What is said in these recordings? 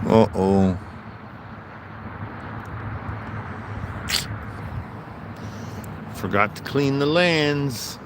Uh-oh. Forgot to clean the lens.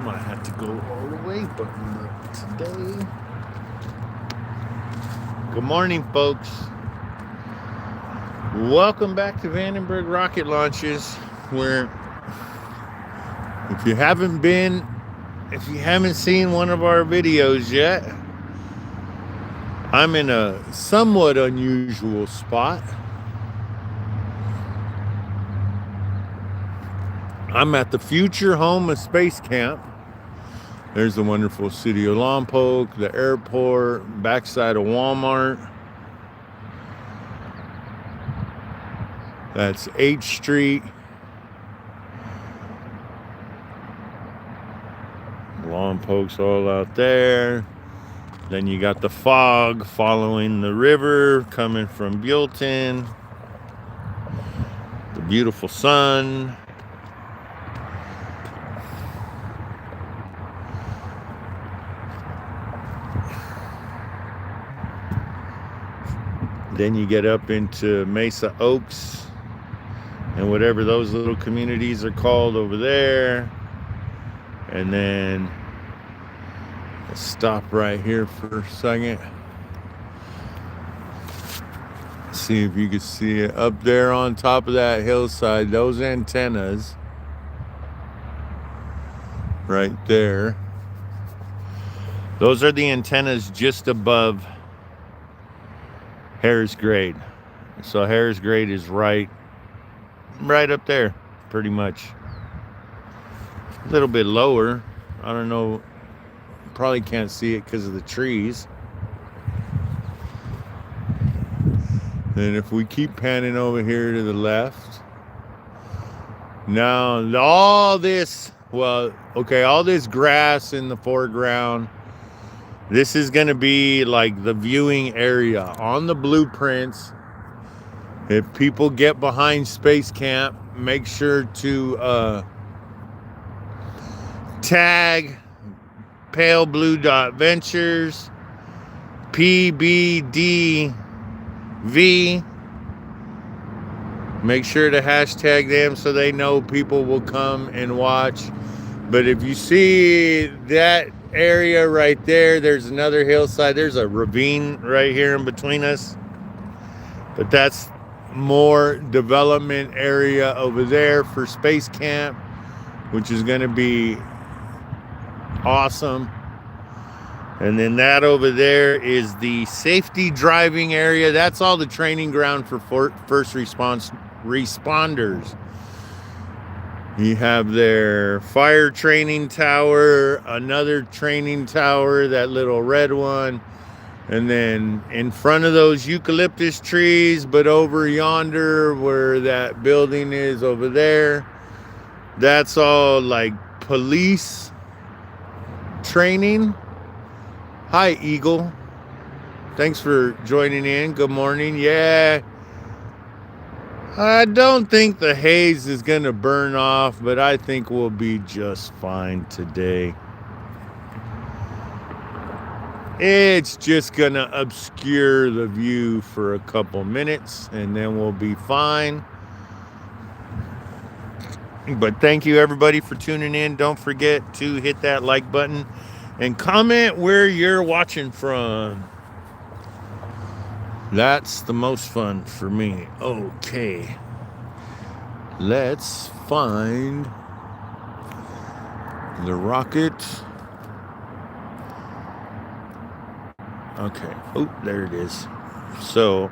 Might have to go all the way, but not today. Good morning, folks. Welcome back to Vandenberg Rocket Launches, where if you haven't seen one of our videos yet, I'm in a somewhat unusual spot. I'm at the future home of Space Camp. There's the wonderful city of Lompoc, the airport, backside of Walmart. That's H Street. Lompoc's all out there. Then you got the fog following the river coming from Buellton. The beautiful sun. Then you get up into Mesa Oaks and whatever those little communities are called over there. And then let's stop right here for a second. See if you can see it up there on top of that hillside, those antennas right there. Those are the antennas just above Harris Grade. So Harris Grade is right up there, pretty much. A little bit lower. I don't know. Probably can't see it because of the trees. And if we keep panning over here to the left, now all this grass in the foreground, this is going to be like the viewing area on the blueprints. If people get behind Space Camp, make sure to tag Pale Blue Dot Ventures, PBDV. Make sure to hashtag them so they know people will come and watch. But if you see that area right there, there's another hillside. There's a ravine right here in between us. But that's more development area over there for Space Camp, which is going to be awesome. And then that over there is the safety driving area. That's all the training ground for first responders. You have their fire training tower, another training tower, that little red one. And then in front of those eucalyptus trees, but over yonder where that building is over there, that's all like police training. Hi, Eagle. Thanks for joining in. Good morning. Yeah. I don't think the haze is going to burn off, but I think we'll be just fine today. It's just going to obscure the view for a couple minutes, and then we'll be fine. But thank you, everybody, for tuning in. Don't forget to hit that like button and comment where you're watching from. That's the most fun for me. Okay. Let's find the rocket. Okay. Oh, there it is. So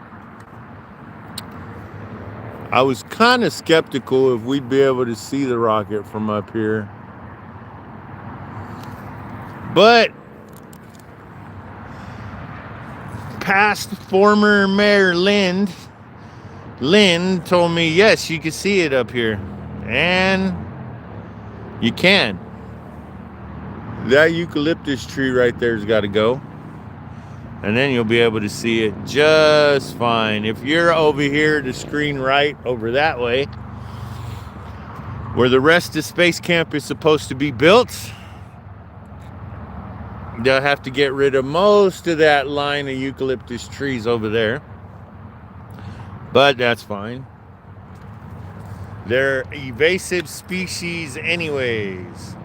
I was kind of skeptical if we'd be able to see the rocket from up here. But past former Mayor Lynn told me, yes, you can see it up here. And you can. That eucalyptus tree right there's got to go. And then you'll be able to see it just fine. If you're over here to screen right over that way, where the rest of Space Camp is supposed to be built, they'll have to get rid of most of that line of eucalyptus trees over there. But that's fine. They're invasive species anyways.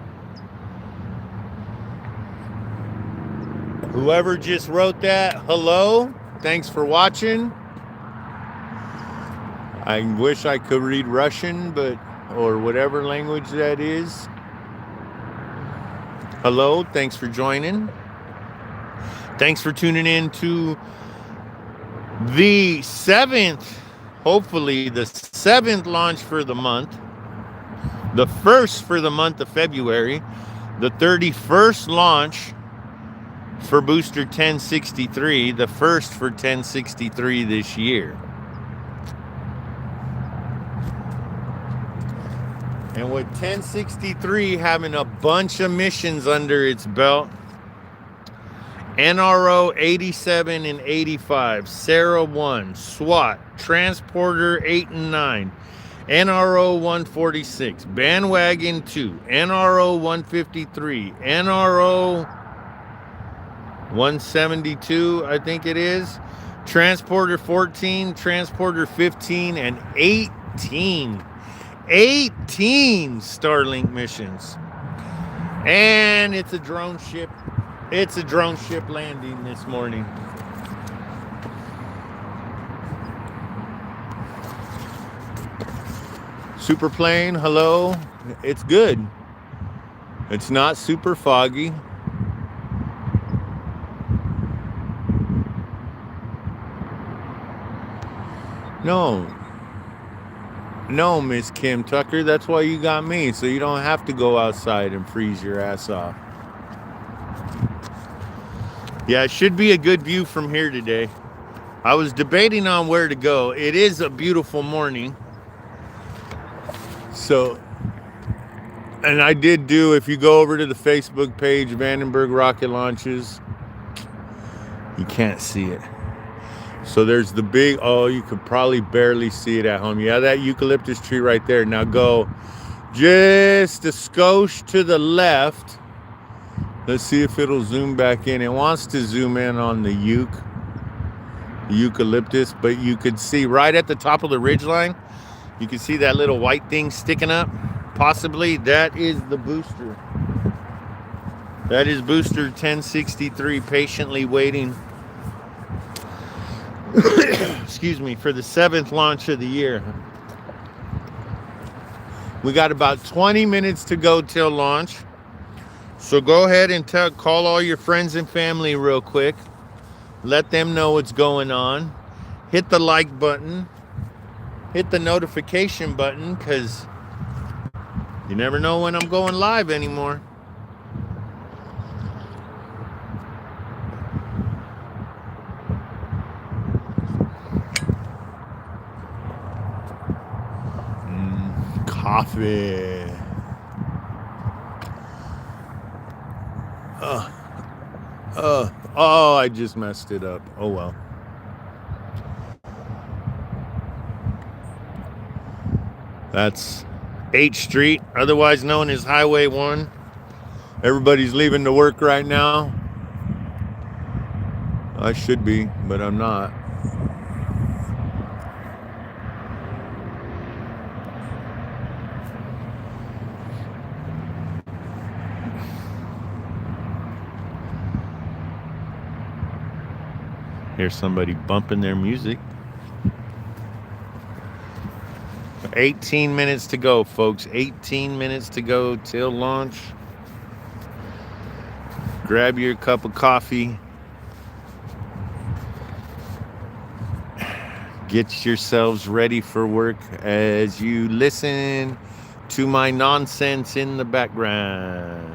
Whoever just wrote that, hello, thanks for watching. I wish I could read Russian, or whatever language that is. Hello, thanks for joining. Thanks for tuning in to the 7th, hopefully the 7th launch for the month, the 1st for the month of February, the 31st launch for Booster 1063, the 1st for 1063 this year. And with 1063 having a bunch of missions under its belt, NRO 87 and 85, Sarah 1, SWAT, Transporter 8 and 9, NRO 146, Bandwagon 2, NRO 153, NRO 172, I think it is, Transporter 14, Transporter 15, and 18 Starlink missions. And it's a drone ship. It's a drone ship landing this morning. Super plane, hello. It's good. It's not super foggy. No, Miss Kim Tucker, that's why you got me, so you don't have to go outside and freeze your ass off. Yeah, it should be a good view from here today. I was debating on where to go. It is a beautiful morning. So, and I did do, if you go over to the Facebook page, Vandenberg Rocket Launches, you can't see it. So there's the big, oh, you could probably barely see it at home. Yeah, that eucalyptus tree right there. Now go just a skosh to the left. Let's see if it'll zoom back in. It wants to zoom in on the eucalyptus, but you could see right at the top of the ridgeline, you can see that little white thing sticking up. Possibly that is the booster. That is Booster 1063 patiently waiting. Excuse me, for the 7th launch of the year. We got about 20 minutes to go till launch. So go ahead and call all your friends and family real quick. Let them know what's going on. Hit the like button. Hit the notification button, because you never know when I'm going live anymore. Coffee. Oh, I just messed it up. Oh well. That's 8th Street, otherwise known as Highway 1. Everybody's leaving to work right now. I should be, but I'm not. Here's somebody bumping their music. 18 minutes to go, folks. 18 minutes to go till launch. Grab your cup of coffee. Get yourselves ready for work as you listen to my nonsense in the background.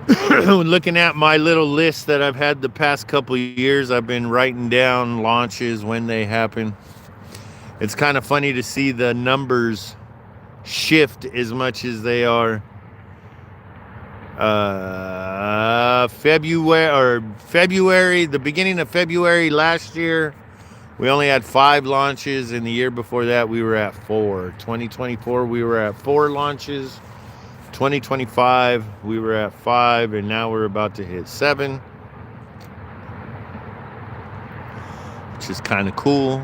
Looking at my little list that I've had the past couple of years, I've been writing down launches when they happen. It's kind of funny to see the numbers shift as much as they are. February, the beginning of February last year, we only had 5 launches, and the year before that we were at 4. 2024 we were at 4 launches. 2025 we were at 5, and now we're about to hit 7, which is kind of cool.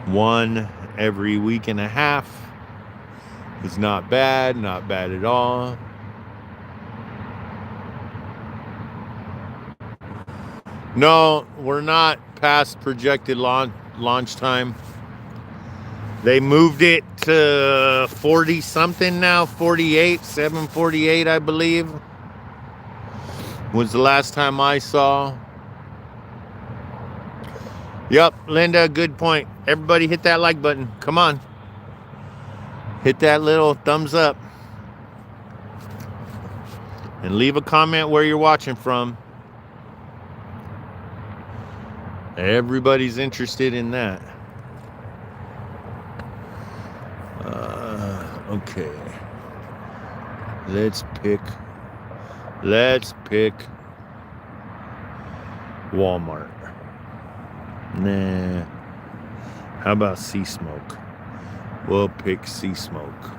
1 every week and a half is not bad at all. No, we're not past projected launch time. They moved it to 40 something now, 748 I believe was the last time I saw. Yep, Linda, good point. Everybody hit that like button. Come on. Hit that little thumbs up. And leave a comment where you're watching from. Everybody's interested in that. Okay. Let's pick Walmart. Nah. How about Sea Smoke? We'll pick Sea Smoke.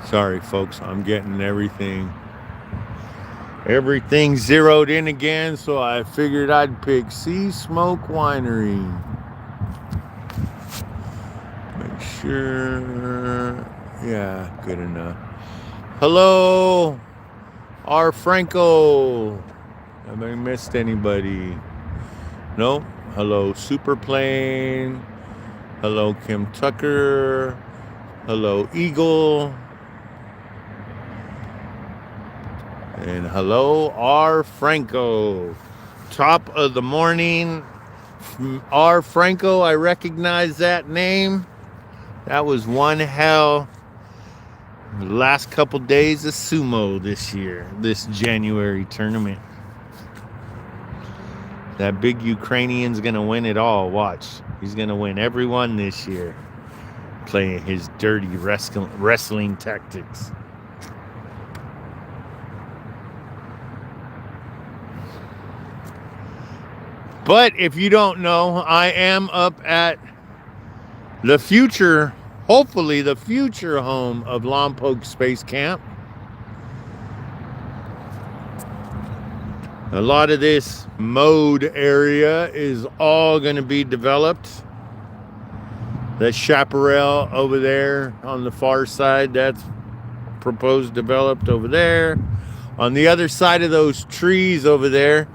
Sorry, folks. I'm getting everything zeroed in again, so I figured I'd pick Sea Smoke Winery. Make sure. Yeah, good enough. Hello, R. Franco. Have I missed anybody? No? Hello, Superplane. Hello, Kim Tucker. Hello, Eagle. And hello, R. Franco. Top of the morning. R. Franco, I recognize that name. That was one hell. The last couple days of sumo this year, this January tournament. That big Ukrainian's going to win it all. Watch. He's going to win everyone this year. Playing his dirty wrestling tactics. But if you don't know, I am up at the future, hopefully the future home of Lompoc Space Camp. A lot of this mode area is all going to be developed. That chaparral over there on the far side, that's proposed developed over there. On the other side of those trees over there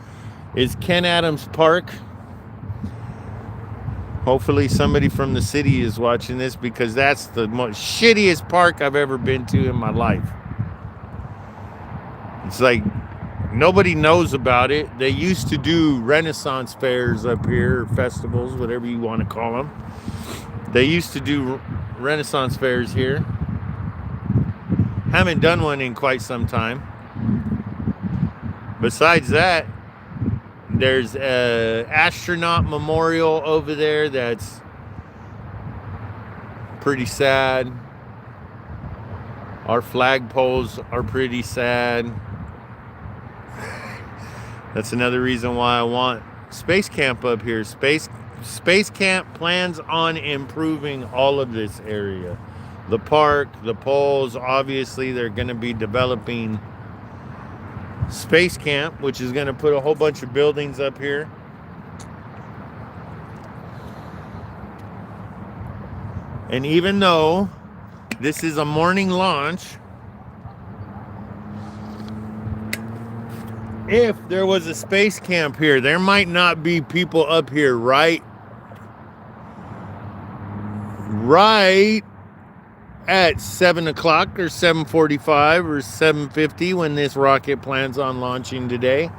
is Ken Adams Park. Hopefully somebody from the city is watching this, because that's the most shittiest park I've ever been to in my life. It's like nobody knows about it. They used to do Renaissance fairs up here, festivals, whatever you want to call them. They used to do Renaissance fairs here. Haven't done one in quite some time. Besides that, there's an astronaut memorial over there that's pretty sad. Our flagpoles are pretty sad. That's another reason why I want Space Camp up here. Space Camp plans on improving all of this area. The park, the poles, obviously they're going to be developing Space Camp, which is going to put a whole bunch of buildings up here. And even though this is a morning launch, if there was a Space Camp here, there might not be people up here right at 7 o'clock or 7:45 or 7:50 when this rocket plans on launching today.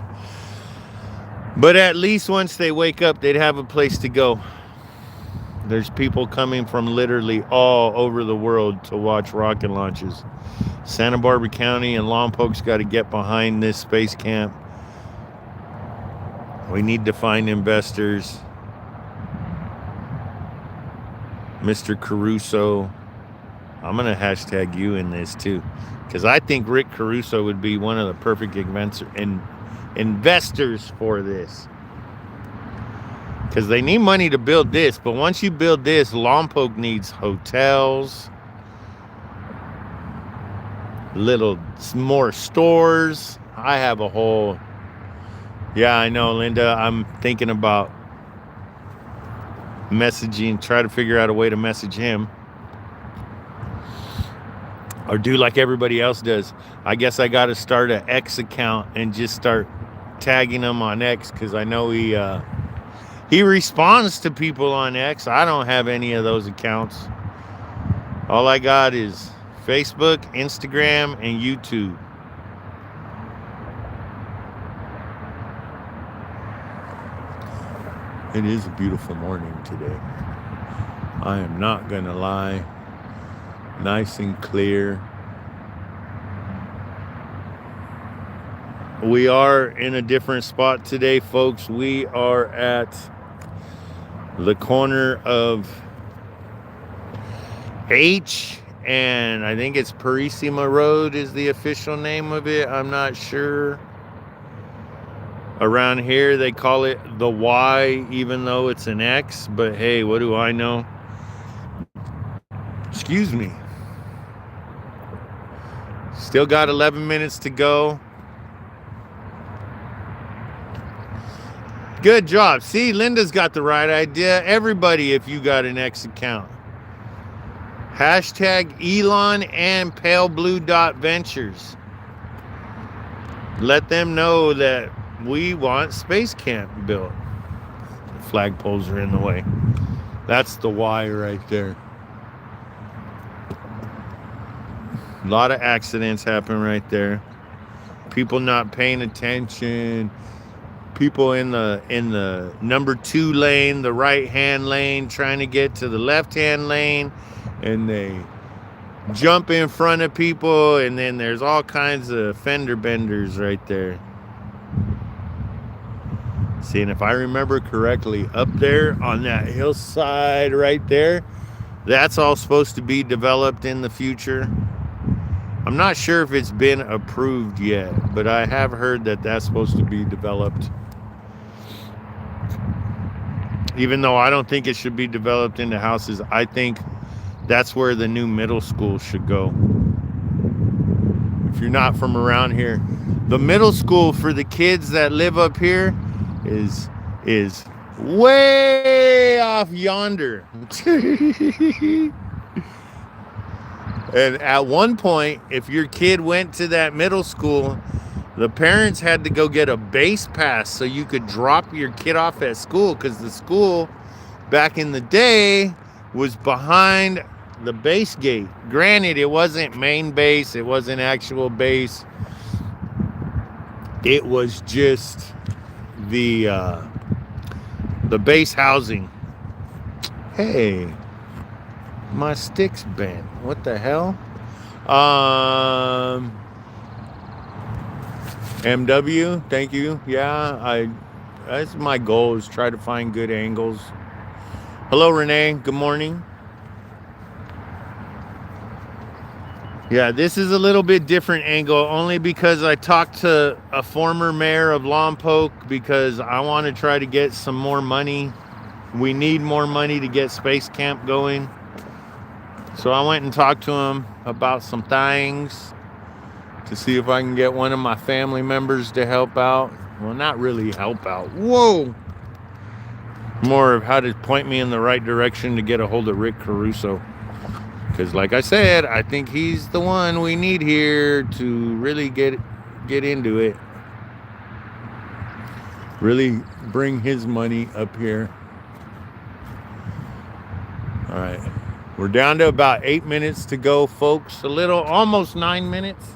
But at least once they wake up, they'd have a place to go. There's people coming from literally all over the world to watch rocket launches. Santa Barbara County and Lompoc's got to get behind this space camp. We need to find investors. Mr. Caruso, I'm going to hashtag you in this too, because I think Rick Caruso would be one of the perfect investors for this. Because they need money to build this, but once you build this, Lompoc needs hotels, little more stores. I have a whole, yeah, I know, Linda, I'm thinking about messaging, try to figure out a way to message him. Or do like everybody else does. I guess I got to start an X account and just start tagging him on X, because I know he responds to people on X. I don't have any of those accounts. All I got is Facebook, Instagram, and YouTube. It is a beautiful morning today. I am not going to lie. Nice and clear. We are in a different spot today, folks. We are at the corner of H and I think it's Purisima Road is the official name of it. I'm not sure. Around here they call it the Y, even though it's an X, but hey, what do I know? Excuse me. Still got 11 minutes to go. Good job. See, Linda's got the right idea. Everybody, if you got an X account. Hashtag Elon and PaleBlue.Ventures. Let them know that we want Space Camp built. The flagpoles are in the way. That's the Y right there. A lot of accidents happen right there. People not paying attention. People in the number 2 lane, the right-hand lane, trying to get to the left-hand lane, and they jump in front of people, and then there's all kinds of fender benders right there. See, and if I remember correctly, up there on that hillside right there, that's all supposed to be developed in the future. I'm not sure if it's been approved yet, but I have heard that that's supposed to be developed. Even though I don't think it should be developed into houses, I think that's where the new middle school should go. If you're not from around here, the middle school for the kids that live up here is way off yonder. And at one point, if your kid went to that middle school, the parents had to go get a base pass so you could drop your kid off at school, because the school back in the day was behind the base gate. Granted, it wasn't main base, it wasn't actual base. It was just the base housing. Hey, my stick's bent. What the hell? MW, thank you. Yeah, that's my goal, is try to find good angles. Hello, Renee. Good morning. Yeah, this is a little bit different angle, only because I talked to a former mayor of Lompoc, because I want to try to get some more money. We need more money to get Space Camp going. So I went and talked to him about some things to see if I can get one of my family members to help out. Well, not really help out. Whoa! More of how to point me in the right direction to get a hold of Rick Caruso. Because like I said, I think he's the one we need here to really get into it. Really bring his money up here. All right. We're down to about 8 minutes to go, folks. Almost 9 minutes.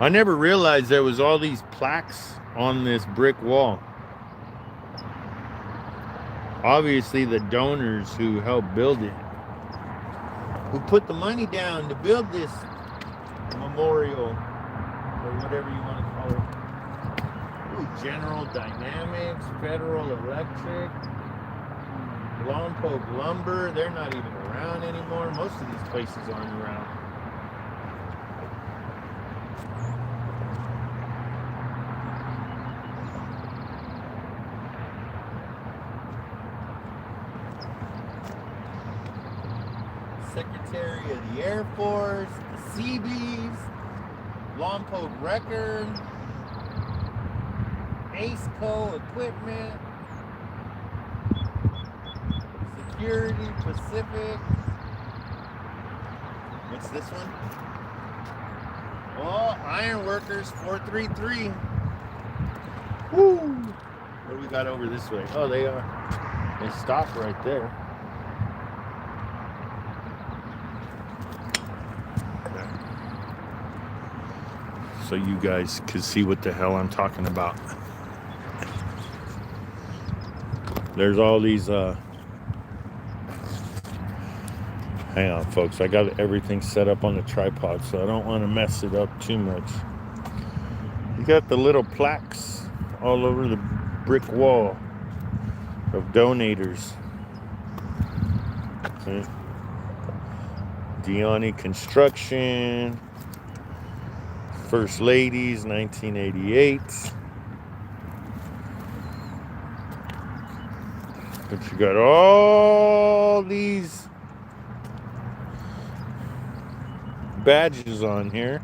I never realized there was all these plaques on this brick wall. Obviously the donors who helped build it, who put the money down to build this memorial, or whatever you want to call it. Ooh, General Dynamics, Federal Electric, Lompoc Lumber, they're not even around anymore. Most of these places aren't around. Secretary of the Air Force, the Seabees, Lompoc Record, ACECO Equipment, Security Pacific. What's this one? Oh, Ironworkers 433. Woo! What do we got over this way? Oh, they stop right there. So you guys can see what the hell I'm talking about. There's all these hang on, folks, I got everything set up on the tripod, so I don't want to mess it up too much. You got the little plaques all over the brick wall of donators. Okay. Diani Construction, First Ladies, 1988. But you got all these badges on here.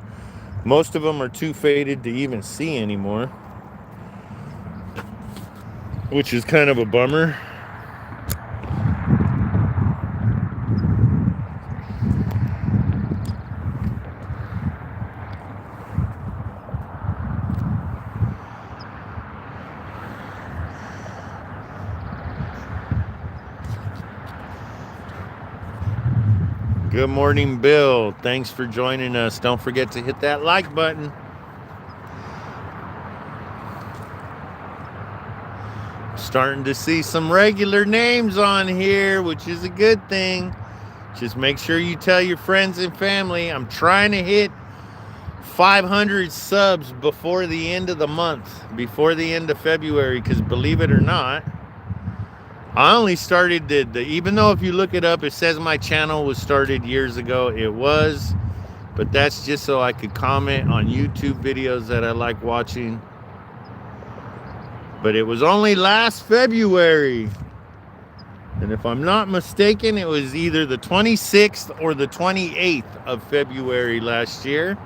Most of them are too faded to even see anymore, which is kind of a bummer. Good morning, Bill. Thanks for joining us. Don't forget to hit that like button. Starting to see some regular names on here, which is a good thing. Just make sure you tell your friends and family. I'm trying to hit 500 subs before the end of the month, before the end of February, because believe it or not, I only started even though if you look it up, it says my channel was started years ago. It was, but that's just so I could comment on YouTube videos that I like watching. But it was only last February. And if I'm not mistaken, it was either the 26th or the 28th of February last year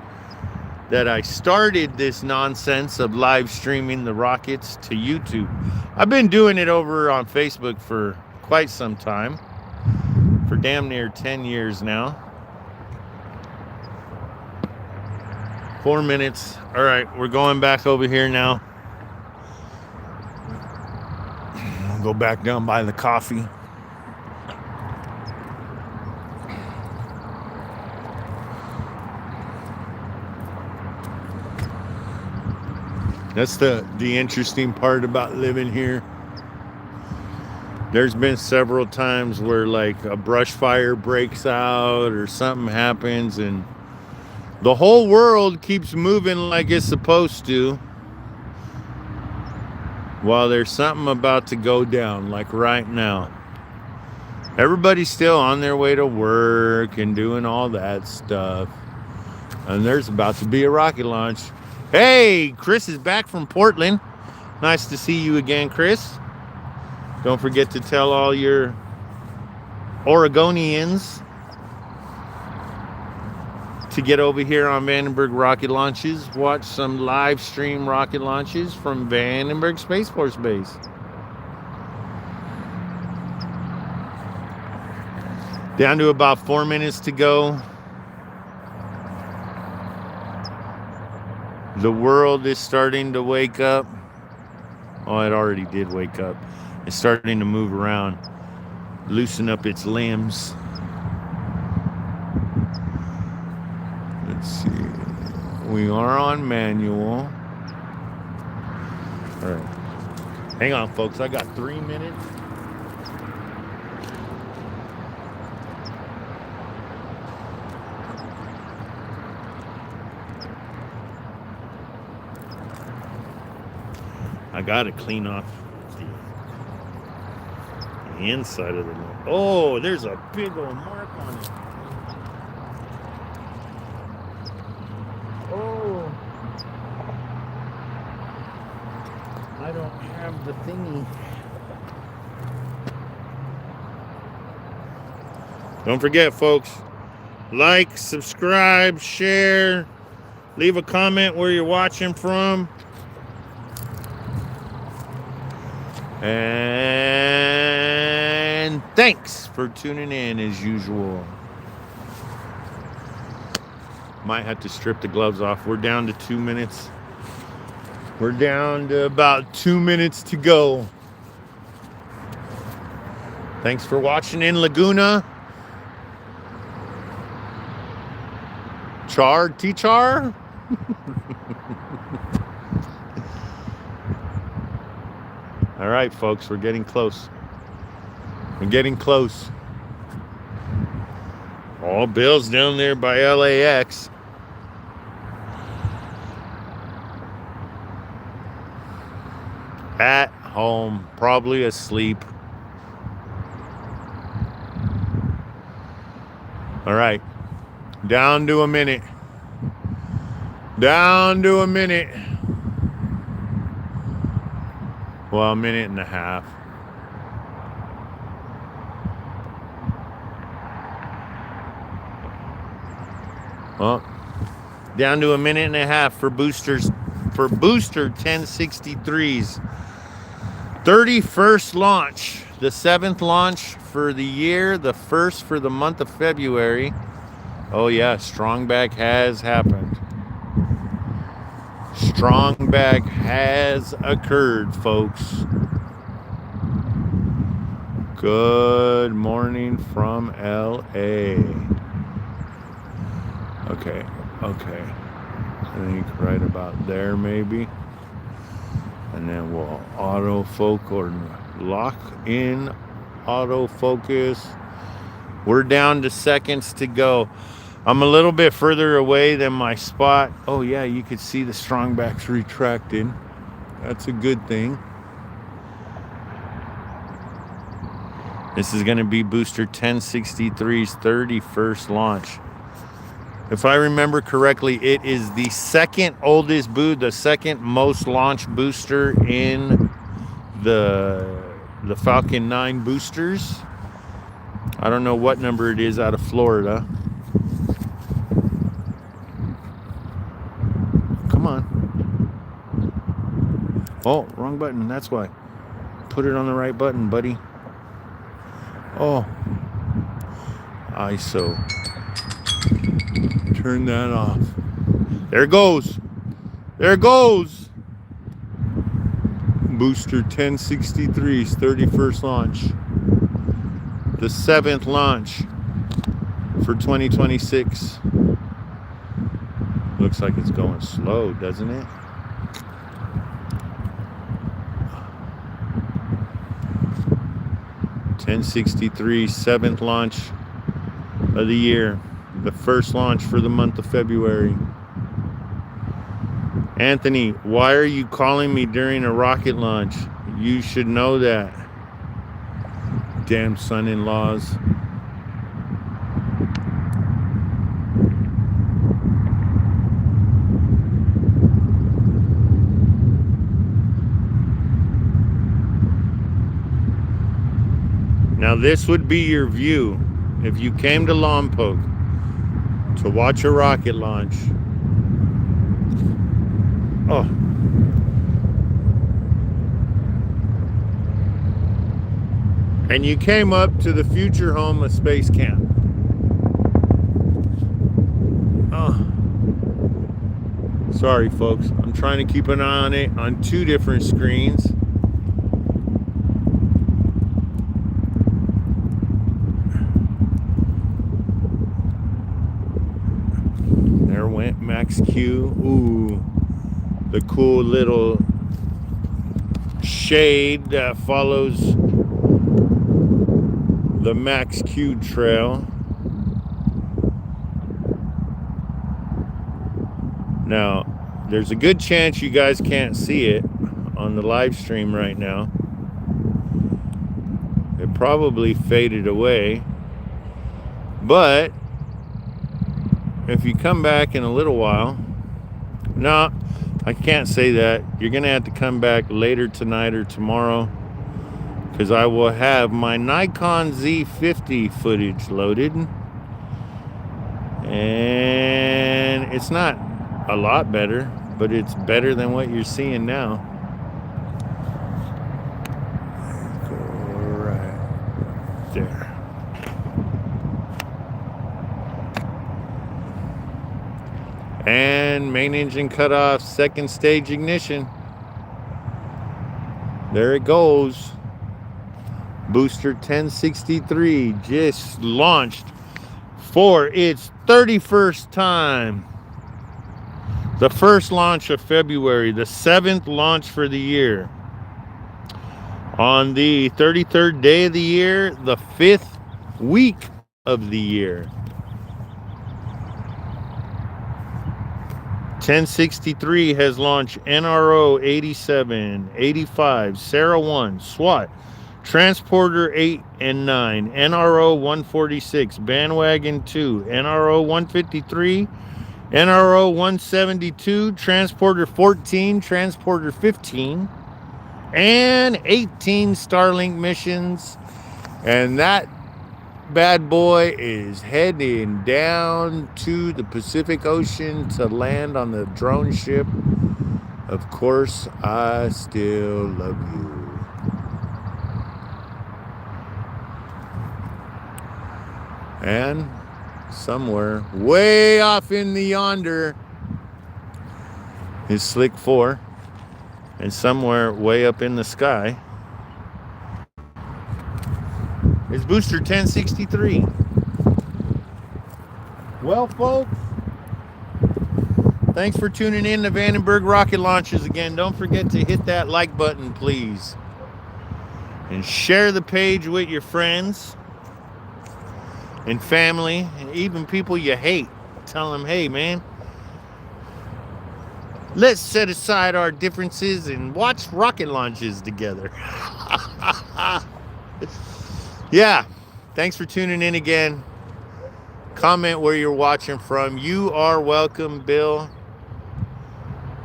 that I started this nonsense of live streaming the rockets to YouTube. I've been doing it over on Facebook for quite some time, for damn near 10 years now. 4 minutes. All right, we're going back over here now. I'll go back down by the coffee. That's the interesting part about living here. There's been several times where like a brush fire breaks out or something happens and the whole world keeps moving like it's supposed to, while there's something about to go down, like right now. Everybody's still on their way to work and doing all that stuff. And there's about to be a rocket launch. Hey, Chris is back from Portland. Nice to see you again, Chris. Don't forget to tell all your Oregonians to get over here on Vandenberg rocket launches. Watch some live stream rocket launches from Vandenberg Space Force Base. Down to about 4 minutes to go. The world is starting to wake up. Oh, it already did wake up. It's starting to move around, loosen up its limbs. Let's see. We are on manual. All right. Hang on, folks. I got 3 minutes. I gotta clean off the inside of the motor. Oh, there's a big old mark on it. Oh, I don't have the thingy. Don't forget, folks, like, subscribe, share, leave a comment where you're watching from. And thanks for tuning in as usual. Might have to strip the gloves off. We're down to 2 minutes. We're down to about 2 minutes to go. Thanks for watching in Laguna. T-Char? All right, folks, we're getting close. We're getting close. All Bill's down there by LAX. At home, probably asleep. All right, down to a minute. Down to a minute. Well, a minute and a half. Well, down to a minute and a half for boosters, for booster 1063's 31st launch, the 7th launch for the year, the 1st for the month of February. Oh yeah, strong bag has happened. Strong bag has occurred, folks. Good morning from LA. Okay. I think right about there maybe. And then we'll autofocus or lock in autofocus. We're down to seconds to go. I'm a little bit further away than my spot. Oh yeah, you could see the strongbacks retracted. That's a good thing. This is going to be booster 1063's 31st launch. If I remember correctly, it is the second oldest the second most launched booster in the Falcon 9 boosters. I don't know what number it is out of Florida. Come on. Oh, wrong button. That's why. Put it on the right button, buddy. Oh. ISO. Turn that off. There it goes. There it goes. Booster 1063's 31st launch. The 7th launch for 2026. Looks like it's going slow, doesn't it? (1063) 7th launch of the year. The first launch for the month of February. Anthony, why are you calling me during a rocket launch? You should know that. Damn son-in-laws. Now this would be your view if you came to Lompoc to watch a rocket launch. Oh. And you came up to the future home of Space Camp. Sorry, folks. I'm trying to keep an eye on it on 2 different screens. There went Max Q. Ooh, the cool little shade that follows the Max Q trail. Now, there's a good chance you guys can't see it on the live stream right now. It probably faded away. But if you come back in a little while, no, I can't say that. You're going to have to come back later tonight or tomorrow, because I will have my Nikon Z50 footage loaded. And it's not a lot better, but it's better than what you're seeing now. Go right there. And main engine cut off, second stage ignition. There it goes. Booster 1063 just launched for its 31st time. The first launch of February, the 7th launch for the year. On the 33rd day of the year, the 5th week of the year. 1063 has launched NRO 87, 85, Sarah 1, SWAT, Transporter 8 and 9, NRO 146, Bandwagon 2, NRO 153, NRO 172, Transporter 14, Transporter 15, and 18 Starlink missions. And that bad boy is heading down to the Pacific Ocean to land on the drone ship. Of course, I still love you. And somewhere way off in the yonder is Slick 4, and somewhere way up in the sky is Booster 1063. Well, folks, thanks for tuning in to Vandenberg Rocket Launches again. Don't forget to hit that like button, please, and share the page with your friends and family, and even people you hate. Tell them, hey man, let's set aside our differences and watch rocket launches together. Yeah, thanks for tuning in again. Comment where you're watching from. You are welcome, Bill.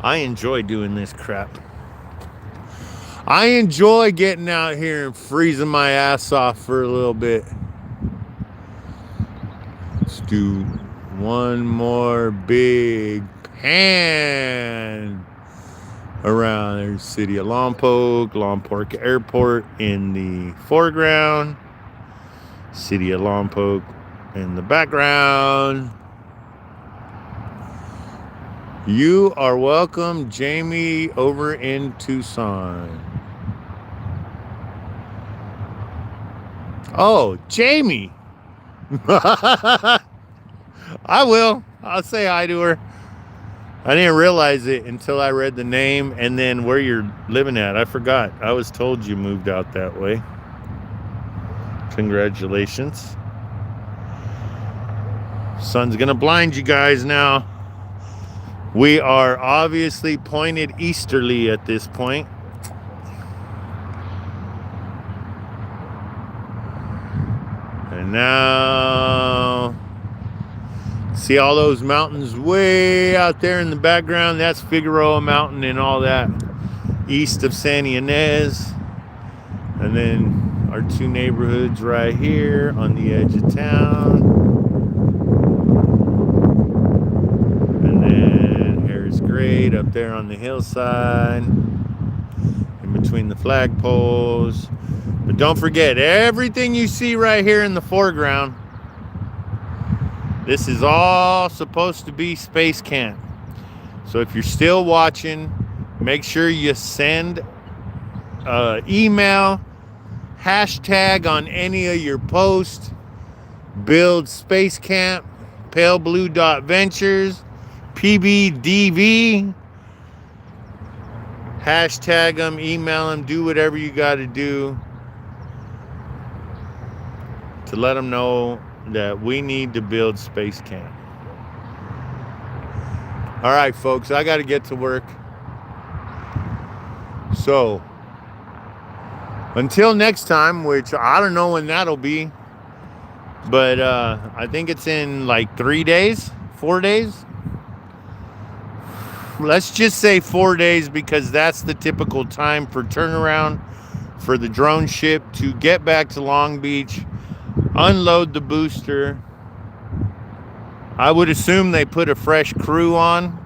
I enjoy doing this crap. I enjoy getting out here and freezing my ass off for a little bit. Let's do one more big pan around. There's City of Lompoc, Lompoc Airport in the foreground, City of Lompoc in the background. You are welcome, Jamie, over in Tucson. Oh, Jamie. I will. I'll say hi to her. I didn't realize it until I read the name and then where you're living at. I forgot. I was told you moved out that way. Congratulations. Sun's gonna blind you guys now. We are obviously pointed easterly at this point. And now, see all those mountains way out there in the background? That's Figueroa Mountain and all that east of Santa Ynez. And then our 2 neighborhoods right here on the edge of town. And then Harris Grade up there on the hillside, in between the flagpoles. But don't forget, everything you see right here in the foreground, this is all supposed to be Space Camp. So if you're still watching, make sure you send email, hashtag on any of your posts, Build Space Camp, PaleBlue.Ventures, PBDV. Hashtag them, email them, do whatever you got to do to let them know that we need to build Space Camp. All right, folks, I got to get to work. So, until next time, which I don't know when that'll be, but I think it's in like 3 days, 4 days. Let's just say 4 days because that's the typical time for turnaround for the drone ship to get back to Long Beach, unload the booster. I would assume they put a fresh crew on.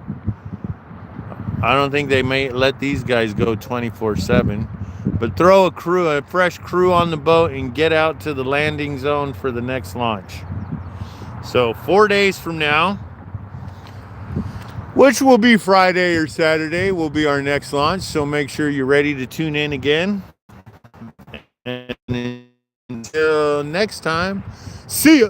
I don't think they may let these guys go 24/7, but throw a fresh crew on the boat and get out to the landing zone for the next launch. So 4 days from now, which will be Friday or Saturday, will be our next launch. So make sure you're ready to tune in again. And until next time, see ya.